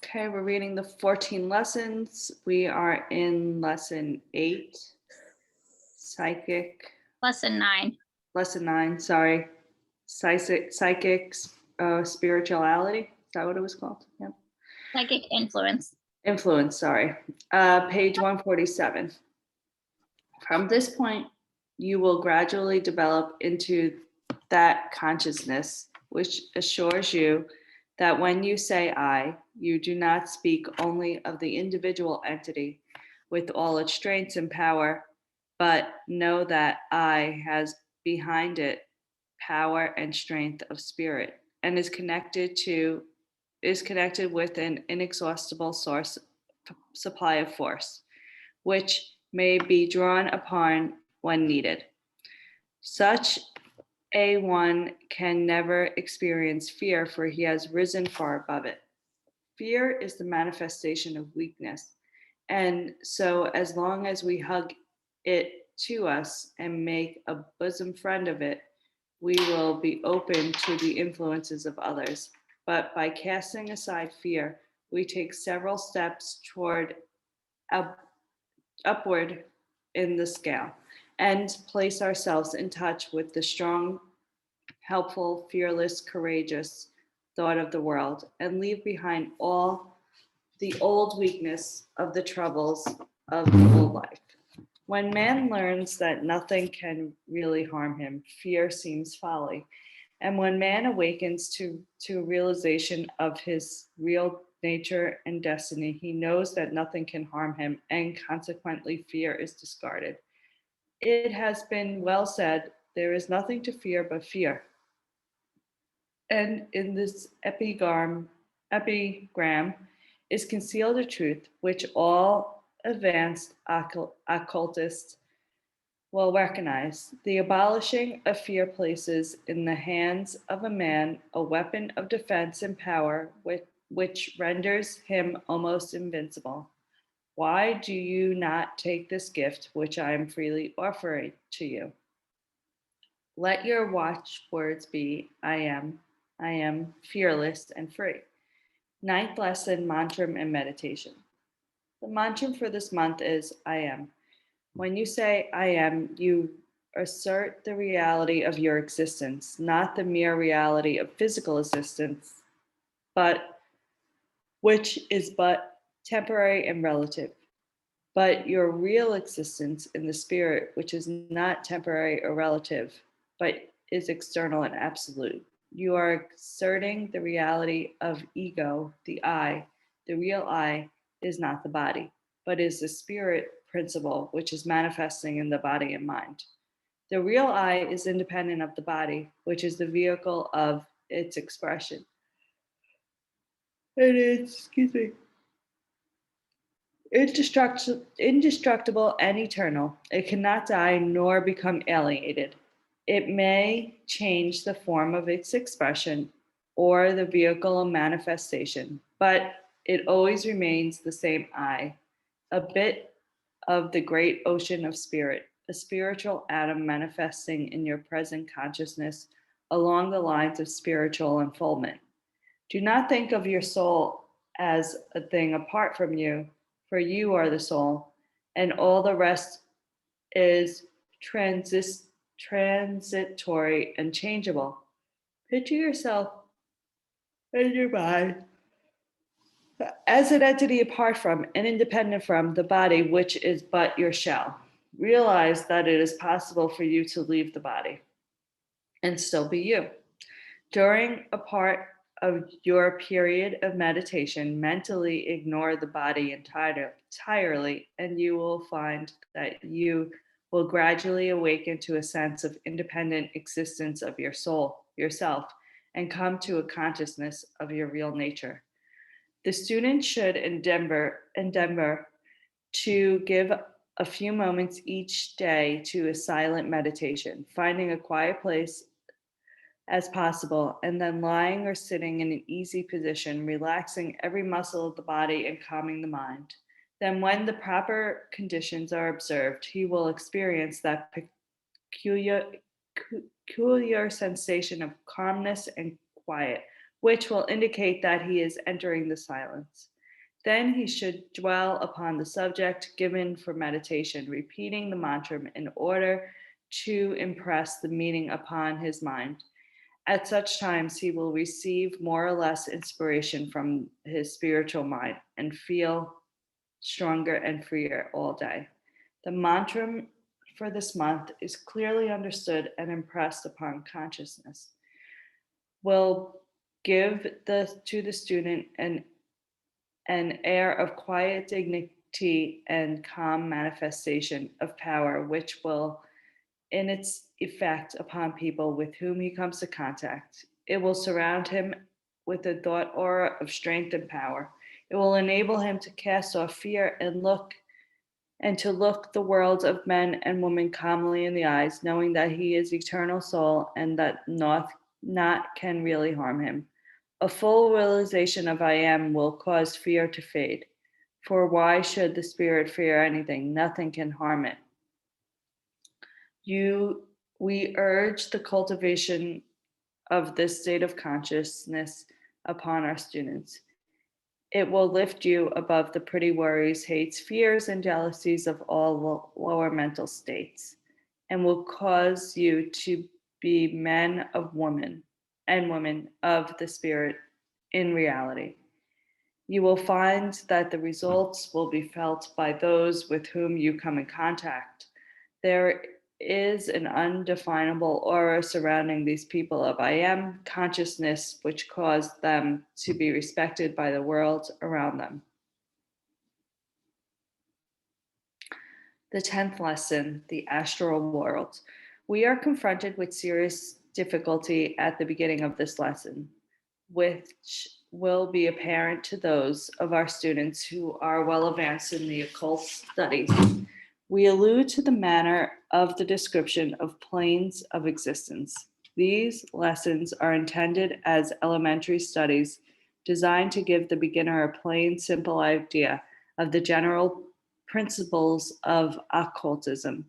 Okay, we're reading the 14 lessons. We are in lesson 8, psychic, Lesson 9. lesson 9, sorry, psychic spirituality. Is that what it was called? Yep. Psychic influence. Influence, sorry. Page 147. From this point, you will gradually develop into that consciousness which assures you that when you say I, you do not speak only of the individual entity with all its strengths and power, but know that I has behind it power and strength of spirit and is connected with an inexhaustible source supply of force, which may be drawn upon when needed. Such a one can never experience fear, for he has risen far above it. Fear is the manifestation of weakness. And so, as long as we hug it to us and make a bosom friend of it, we will be open to the influences of others. But by casting aside fear, we take several steps toward upward in the scale and place ourselves in touch with the strong, helpful, fearless, courageous thought of the world and leave behind all the old weakness of the troubles of the old life. When man learns that nothing can really harm him, fear seems folly. And when man awakens to a realization of his real nature and destiny, he knows that nothing can harm him, and consequently, fear is discarded. It has been well said, there is nothing to fear but fear. And in this epigram is concealed a truth which all advanced occultists will recognize. The abolishing of fear places in the hands of a man a weapon of defense and power which renders him almost invincible. Why do you not take this gift which I am freely offering to you? Let your watchwords be I am fearless and free. Ninth lesson, Mantrum and meditation. The mantra for this month is I am. When you say I am, you assert the reality of your existence, not the mere reality of physical existence, but which is but temporary and relative, but your real existence in the spirit, which is not temporary or relative, but is external and absolute. You are asserting the reality of ego, the I. The real I is not the body, but is the spirit principle, which is manifesting in the body and mind. The real I is independent of the body, which is the vehicle of its expression. It is, excuse me, indestructible and eternal. It cannot die nor become alienated. It may change the form of its expression or the vehicle of manifestation, but it always remains the same I, a bit of the great ocean of spirit, a spiritual atom manifesting in your present consciousness along the lines of spiritual unfoldment. Do not think of your soul as a thing apart from you, for you are the soul, and all the rest is transitory and changeable. Picture yourself in your mind as an entity apart from and independent from the body, which is but your shell. Realize that it is possible for you to leave the body and still be you. During a part of your period of meditation, mentally ignore the body entirely, and you will find that you will gradually awaken to a sense of independent existence of your soul, yourself, and come to a consciousness of your real nature. The student should endeavor to give a few moments each day to a silent meditation, finding a quiet place as possible, and then lying or sitting in an easy position, relaxing every muscle of the body and calming the mind. Then, when the proper conditions are observed, he will experience that peculiar, peculiar sensation of calmness and quiet, which will indicate that he is entering the silence. Then he should dwell upon the subject given for meditation, repeating the mantram in order to impress the meaning upon his mind. At such times, he will receive more or less inspiration from his spiritual mind and feel stronger and freer all day. The mantra for this month is clearly understood and impressed upon consciousness. Will give to the student an air of quiet dignity and calm manifestation of power, which will, in its effect upon people with whom he comes to contact, it will surround him with a thought aura of strength and power. It will enable him to cast off fear and to look the world of men and women calmly in the eyes, knowing that he is eternal soul and that not can really harm him. A full realization of I am will cause fear to fade. For why should the spirit fear anything? Nothing can harm it. We urge the cultivation of this state of consciousness upon our students. It will lift you above the pretty worries, hates, fears, and jealousies of all lower mental states, and will cause you to be men of women and women of the spirit in reality. You will find that the results will be felt by those with whom you come in contact. There is an undefinable aura surrounding these people of I am consciousness, which caused them to be respected by the world around them. The 10th lesson, the astral world. We are confronted with serious difficulty at the beginning of this lesson, which will be apparent to those of our students who are well advanced in the occult studies. We allude to the manner of the description of planes of existence. These lessons are intended as elementary studies designed to give the beginner a plain, simple idea of the general principles of occultism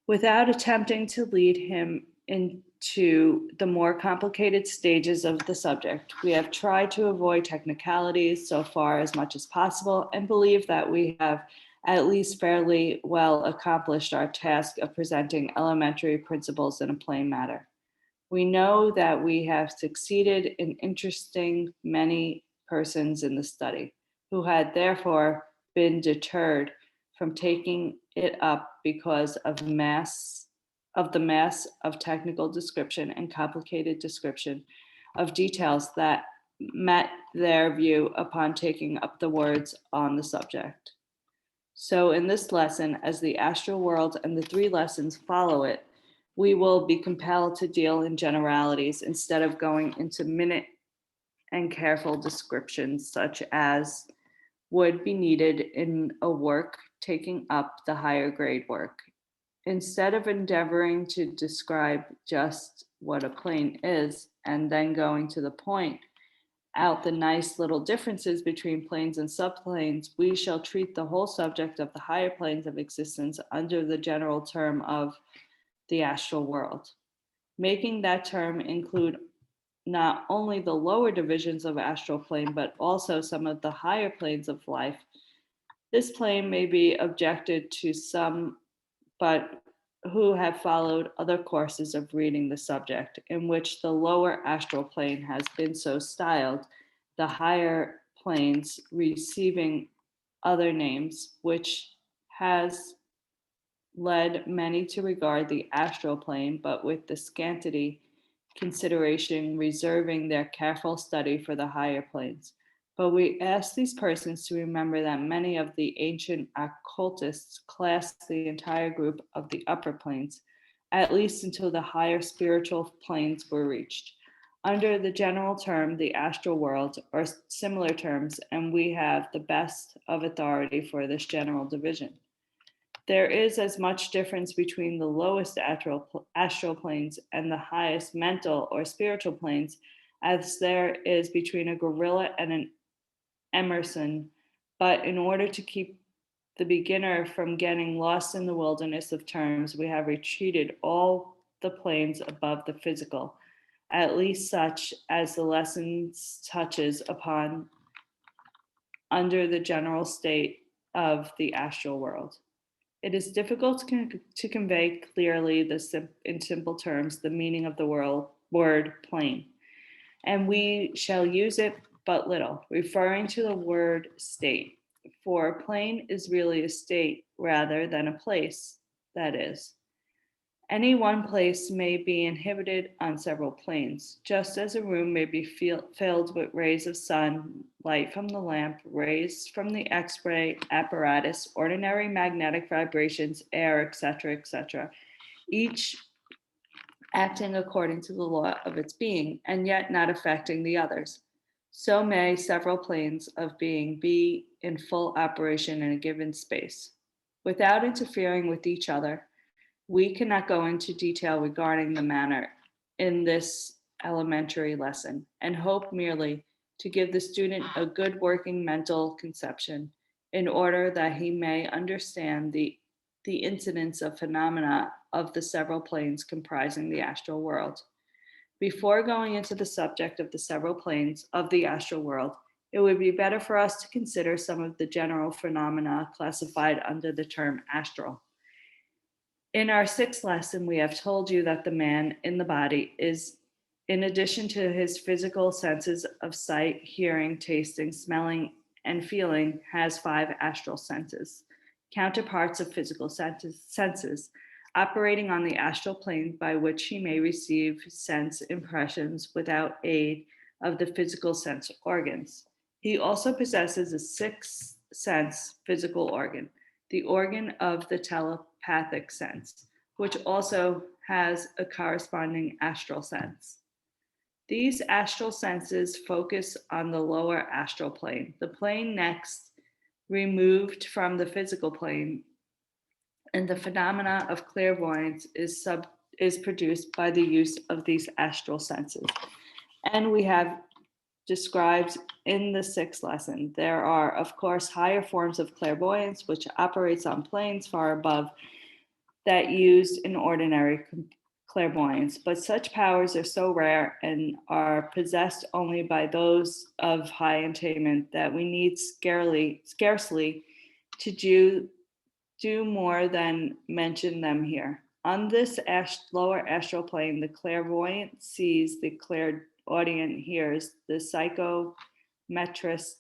without attempting to lead him into the more complicated stages of the subject. We have tried to avoid technicalities so far as much as possible and believe that we have at least fairly well accomplished our task of presenting elementary principles in a plain manner. We know that we have succeeded in interesting many persons in the study who had therefore been deterred from taking it up because of the mass of technical description and complicated description of details that met their view upon taking up the words on the subject. So in this lesson, as the astral world and the three lessons follow it, we will be compelled to deal in generalities instead of going into minute and careful descriptions such as would be needed in a work taking up the higher grade work. Instead of endeavoring to describe just what a plane is and then going to the point out the nice little differences between planes and subplanes, we shall treat the whole subject of the higher planes of existence under the general term of the astral world, making that term include not only the lower divisions of astral plane, but also some of the higher planes of life. This plane may be objected to some, but who have followed other courses of reading the subject, in which the lower astral plane has been so styled, the higher planes receiving other names, which has led many to regard the astral plane, but with the scantity consideration reserving their careful study for the higher planes. But we ask these persons to remember that many of the ancient occultists classed the entire group of the upper planes, at least until the higher spiritual planes were reached, under the general term, the astral world, or similar terms, and we have the best of authority for this general division. There is as much difference between the lowest astral planes and the highest mental or spiritual planes as there is between a gorilla and an Emerson. But in order to keep the beginner from getting lost in the wilderness of terms, we have retreated all the planes above the physical, at least such as the lessons touches upon under the general state of the astral world. It is difficult to convey clearly in simple terms the meaning of the word plane, and we shall use it but little, referring to the word state. For plane is really a state rather than a place, that is. Any one place may be inhabited on several planes, just as a room may be filled with rays of sun, light from the lamp, rays from the X-ray apparatus, ordinary magnetic vibrations, air, etc., etc., each acting according to the law of its being, and yet not affecting the others. So may several planes of being be in full operation in a given space, without interfering with each other. We cannot go into detail regarding the manner in this elementary lesson, and hope merely to give the student a good working mental conception in order that he may understand the incidence of phenomena of the several planes comprising the astral world. Before going into the subject of the several planes of the astral world, it would be better for us to consider some of the general phenomena classified under the term astral. In our sixth lesson, we have told you that the man in the body is, in addition to his physical senses of sight, hearing, tasting, smelling, and feeling, has 5 astral senses, counterparts of physical senses, operating on the astral plane by which he may receive sense impressions without aid of the physical sense organs. He also possesses a sixth sense physical organ, the organ of the telepathic sense, which also has a corresponding astral sense. These astral senses focus on the lower astral plane, the plane next removed from the physical plane, and the phenomena of clairvoyance is produced by the use of these astral senses. And we have described in the sixth lesson, there are, of course, higher forms of clairvoyance, which operates on planes far above that used in ordinary clairvoyance. But such powers are so rare and are possessed only by those of high attainment that we need scarcely to do more than mention them here. On this lower astral plane, the clairvoyant sees, the clairaudient hears, the psychometrist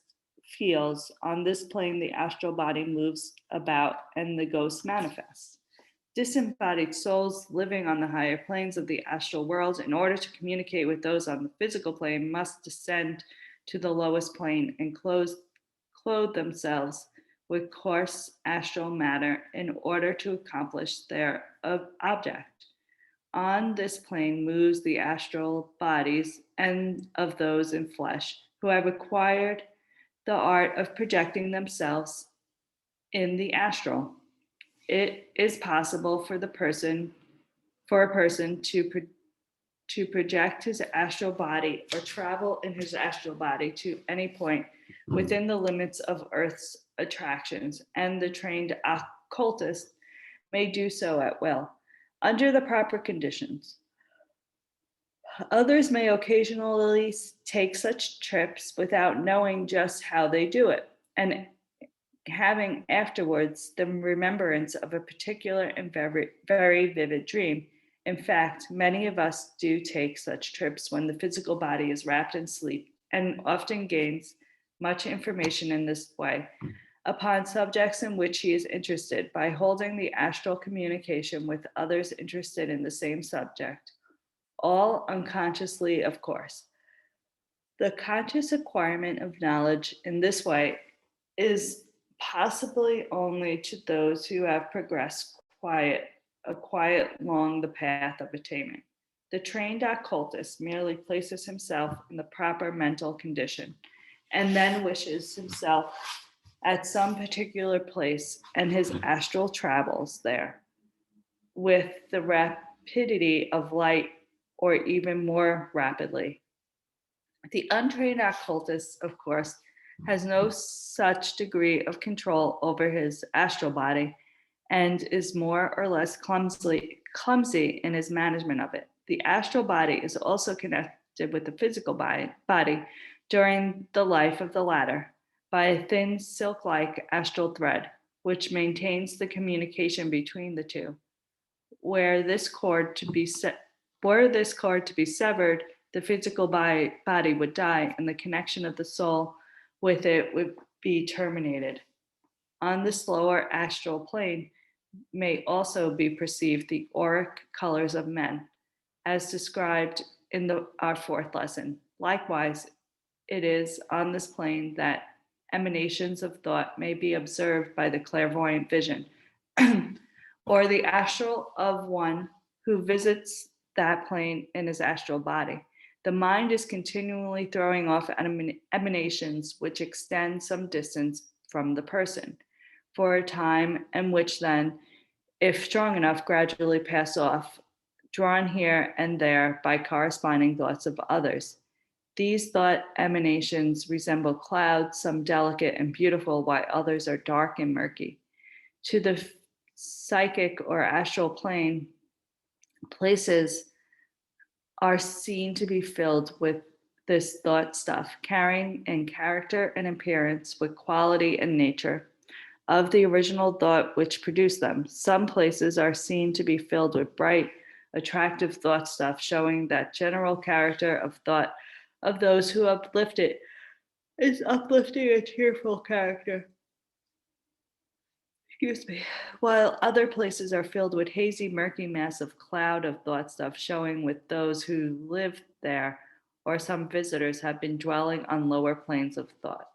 feels. On this plane, the astral body moves about and the ghost manifests. Disembodied souls living on the higher planes of the astral world, in order to communicate with those on the physical plane, must descend to the lowest plane and clothe themselves with coarse astral matter in order to accomplish their object. On this plane moves the astral bodies and of those in flesh who have acquired the art of projecting themselves in the astral. It is possible for a person to project his astral body or travel in his astral body to any point within the limits of Earth's attractions, and the trained occultist may do so at will, under the proper conditions. Others may occasionally take such trips without knowing just how they do it, and having afterwards the remembrance of a particular and very, very vivid dream. In fact, many of us do take such trips when the physical body is wrapped in sleep, and often gains much information in this way upon subjects in which he is interested by holding the astral communication with others interested in the same subject, all unconsciously, of course. The conscious acquirement of knowledge in this way is possibly only to those who have progressed along the path of attainment. The trained occultist merely places himself in the proper mental condition and then wishes himself at some particular place, and his astral travels there with the rapidity of light or even more rapidly. The untrained occultist, of course, has no such degree of control over his astral body and is more or less clumsy in his management of it. The astral body is also connected with the physical body during the life of the latter, by a thin silk-like astral thread, which maintains the communication between the two. Were this cord to be severed, the physical body would die, and the connection of the soul with it would be terminated. On this lower astral plane may also be perceived the auric colors of men, as described in our fourth lesson. Likewise, it is on this plane that emanations of thought may be observed by the clairvoyant vision, or the astral of one who visits that plane in his astral body. The mind is continually throwing off emanations which extend some distance from the person for a time, and which then, if strong enough, gradually pass off, drawn here and there by corresponding thoughts of others. These thought emanations resemble clouds, some delicate and beautiful, while others are dark and murky. To the psychic or astral plane, places are seen to be filled with this thought stuff, carrying in character and appearance with quality and nature of the original thought which produced them. Some places are seen to be filled with bright, attractive thought stuff, showing that general character of thought of those who uplift it is uplifting and cheerful character. Excuse me. While other places are filled with hazy, murky mass of cloud of thought stuff, showing with those who live there, or some visitors have been dwelling on lower planes of thought.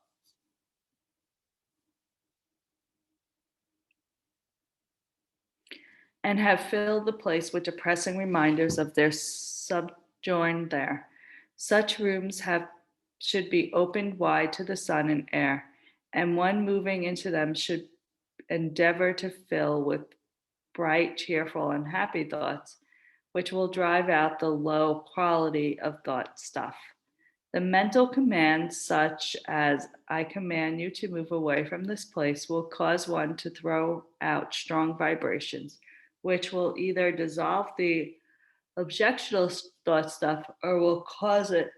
And have filled the place with depressing reminders of their sojourn there. Such rooms should be opened wide to the sun and air, and one moving into them should endeavor to fill with bright, cheerful, and happy thoughts, which will drive out the low quality of thought stuff. The mental commands, such as "I command you to move away from this place," will cause one to throw out strong vibrations, which will either dissolve the objectionable thought stuff or will cause it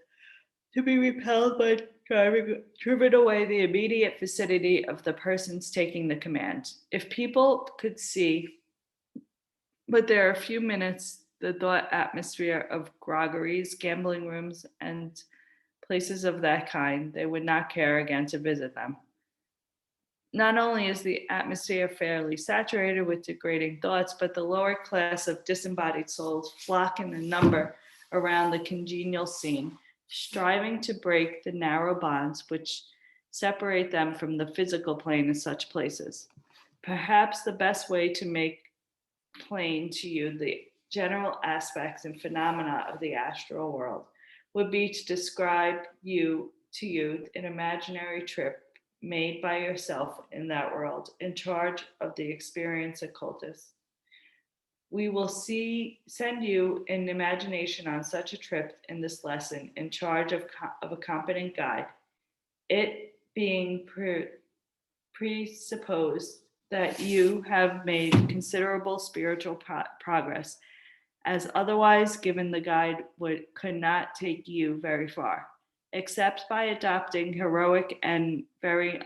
to be repelled by driven away the immediate vicinity of the persons taking the command. If people could see, but there are a few minutes, the thought atmosphere of groggeries, gambling rooms, and places of that kind, they would not care again to visit them. Not only is the atmosphere fairly saturated with degrading thoughts, but the lower class of disembodied souls flock in a number around the congenial scene, striving to break the narrow bonds which separate them from the physical plane in such places. Perhaps the best way to make plain to you the general aspects and phenomena of the astral world would be to describe to you an imaginary trip made by yourself in that world, in charge of the experienced occultist. We will send you in imagination on such a trip in this lesson, in charge of a competent guide. It being presupposed that you have made considerable spiritual progress, as otherwise given the guide could not take you very far, except by adopting heroic and very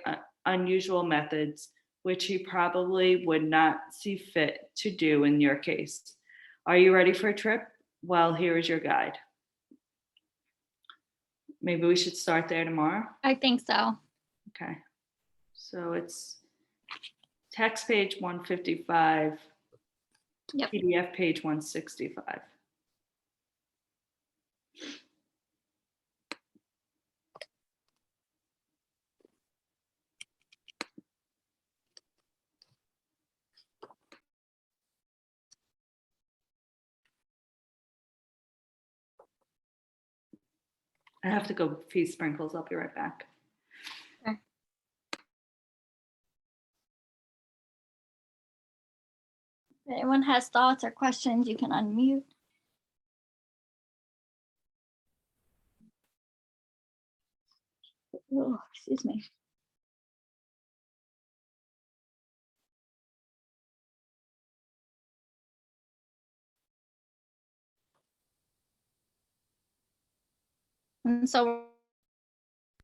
unusual methods, which he probably would not see fit to do in your case. Are you ready for a trip? Well, here is your guide. Maybe we should start there tomorrow. I think so. Okay. So it's text page 155, Yep. PDF page 165. I have to go feed Sprinkles. I'll be right back. Okay. If anyone has thoughts or questions, you can unmute. Oh, excuse me. And so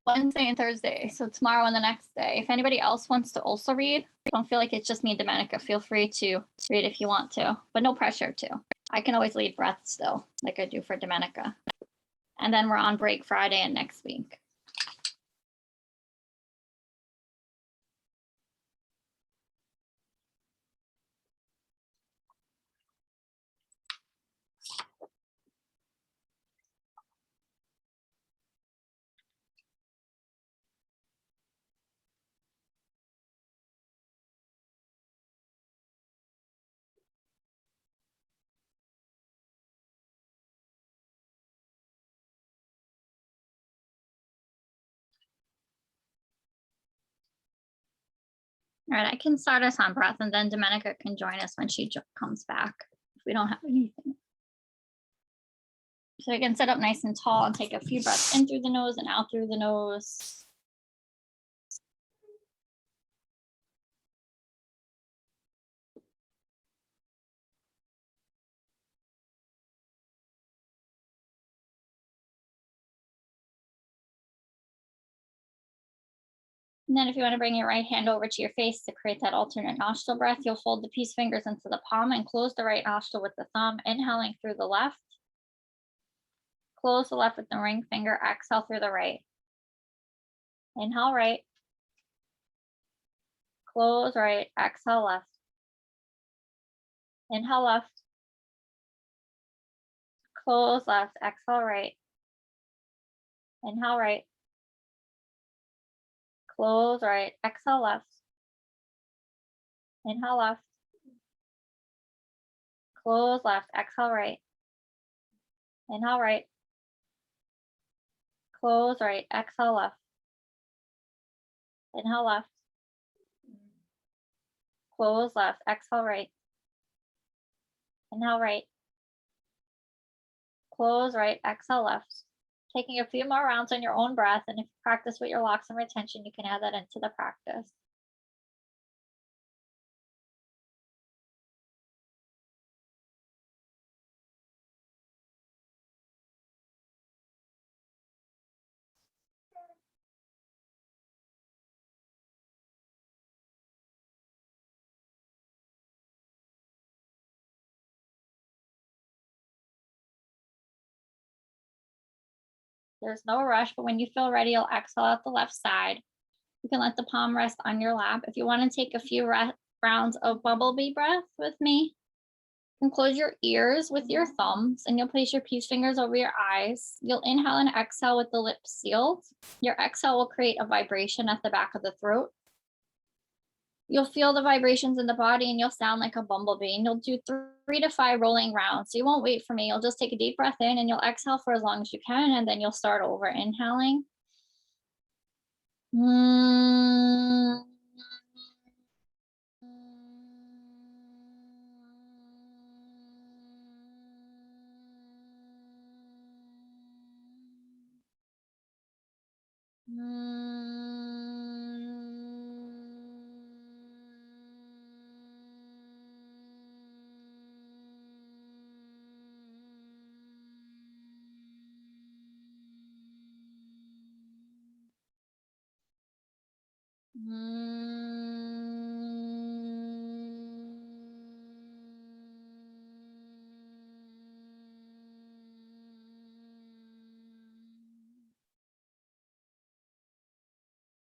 Wednesday and Thursday. So tomorrow and the next day. If anybody else wants to also read, don't feel like it's just me and Domenica. Feel free to read if you want to, but no pressure to. I can always lead breath still, like I do for Domenica. And then we're on break Friday and next week. All right, I can start us on breath and then Domenica can join us when she comes back if we don't have anything. So you can sit up nice and tall and take a few breaths in through the nose and out through the nose. And then if you want to bring your right hand over to your face to create that alternate nostril breath, you'll fold the peace fingers into the palm and close the right nostril with the thumb, inhaling through the left. Close the left with the ring finger, exhale through the right. Inhale right. Close right, exhale left. Inhale left. Close left, exhale right. Inhale right. Close right, exhale left. Inhale left. Close left, exhale right. Inhale right. Close right, exhale left. Inhale left. Close left, exhale right. Inhale right. Close right, exhale left. Taking a few more rounds on your own breath, and if you practice with your locks and retention, you can add that into the practice. There's no rush, but when you feel ready, you'll exhale out the left side. You can let the palm rest on your lap. If you want to take a few rounds of bumblebee breath with me, you can close your ears with your thumbs and you'll place your peace fingers over your eyes. You'll inhale and exhale with the lips sealed. Your exhale will create a vibration at the back of the throat. You'll feel the vibrations in the body and you'll sound like a bumblebee, and you'll do 3 to 5 rolling rounds. So you won't wait for me. You'll just take a deep breath in and you'll exhale for as long as you can, and then you'll start over inhaling.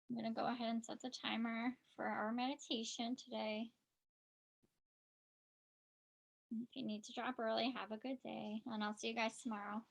I'm going to go ahead and set the timer for our meditation today. If you need to drop early, have a good day, and I'll see you guys tomorrow.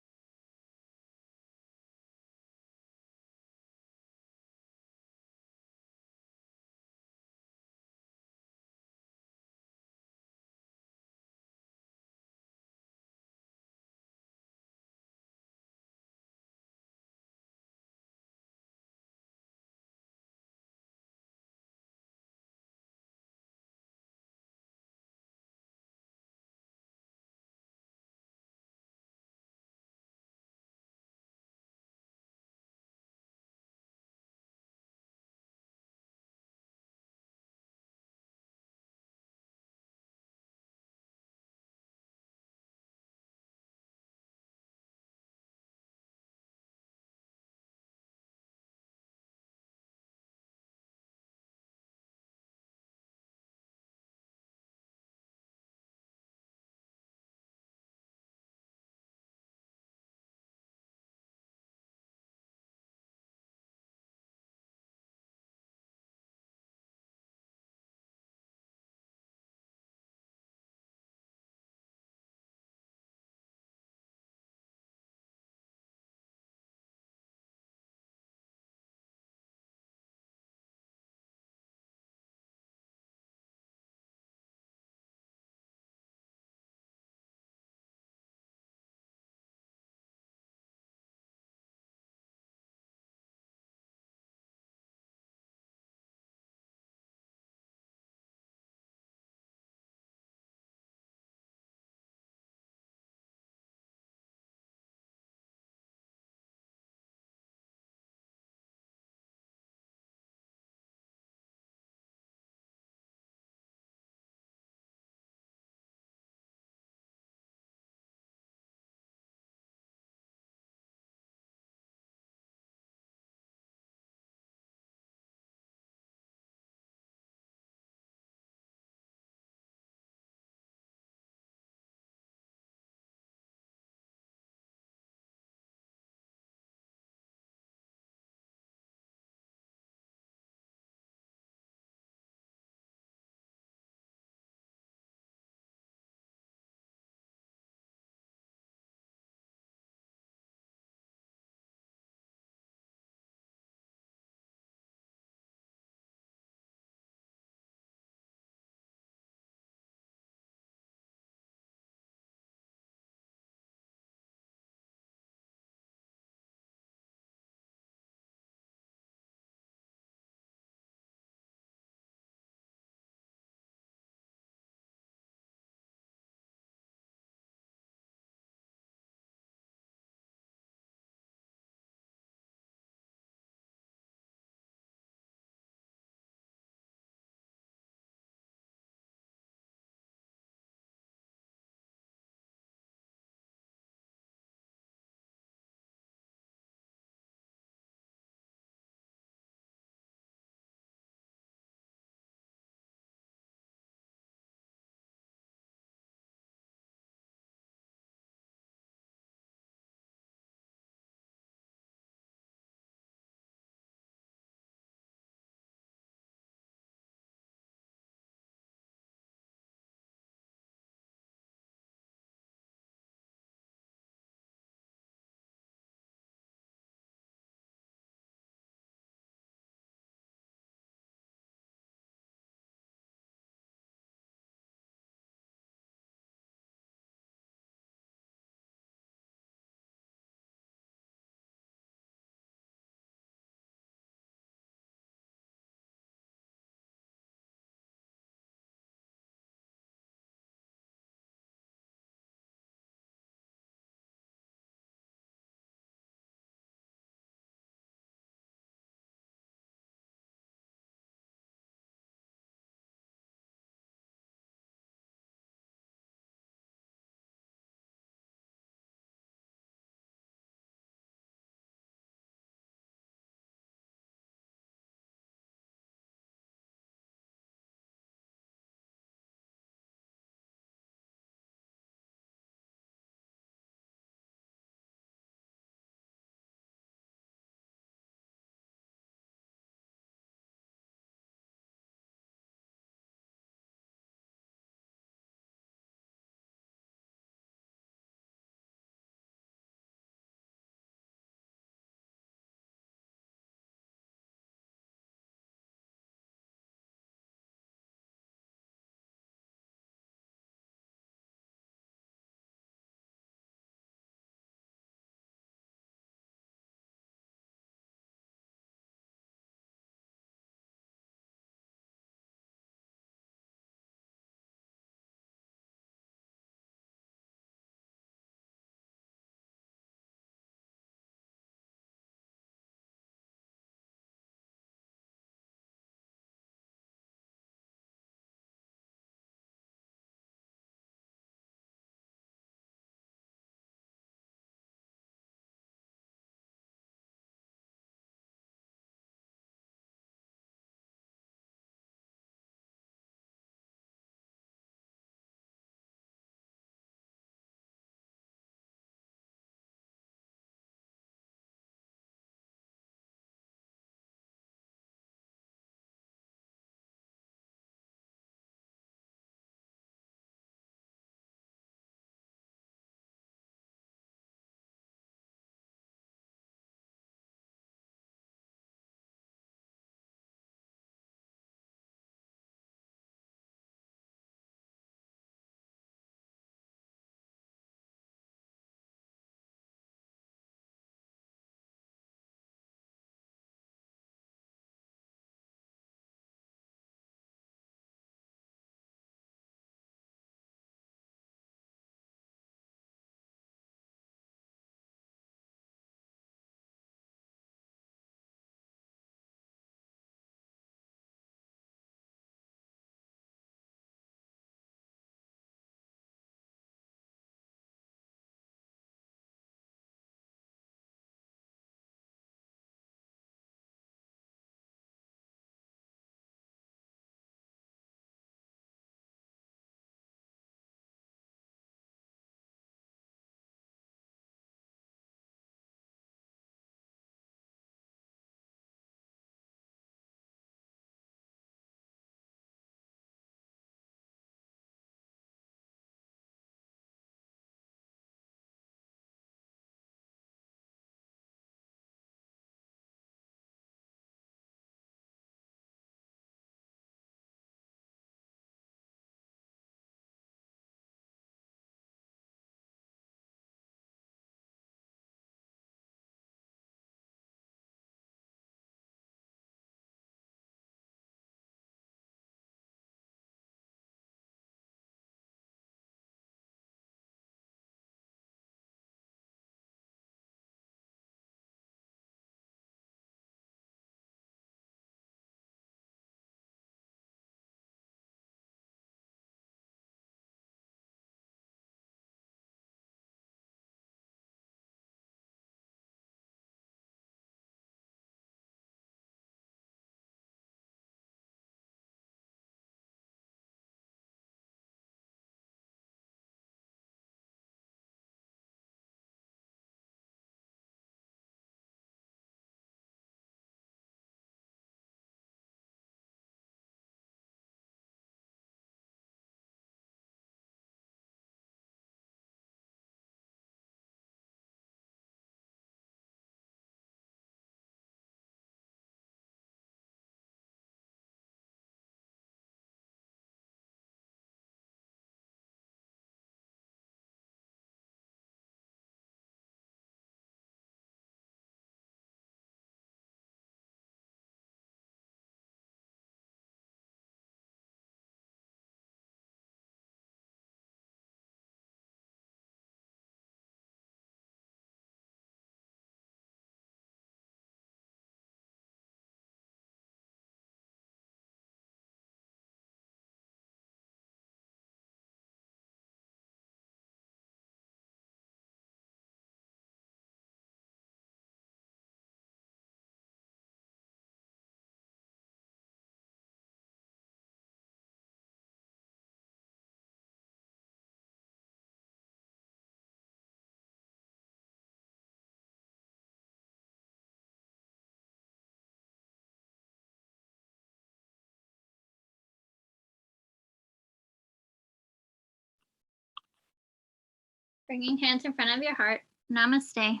Bringing hands in front of your heart. Namaste.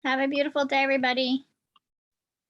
Have a beautiful day, everybody.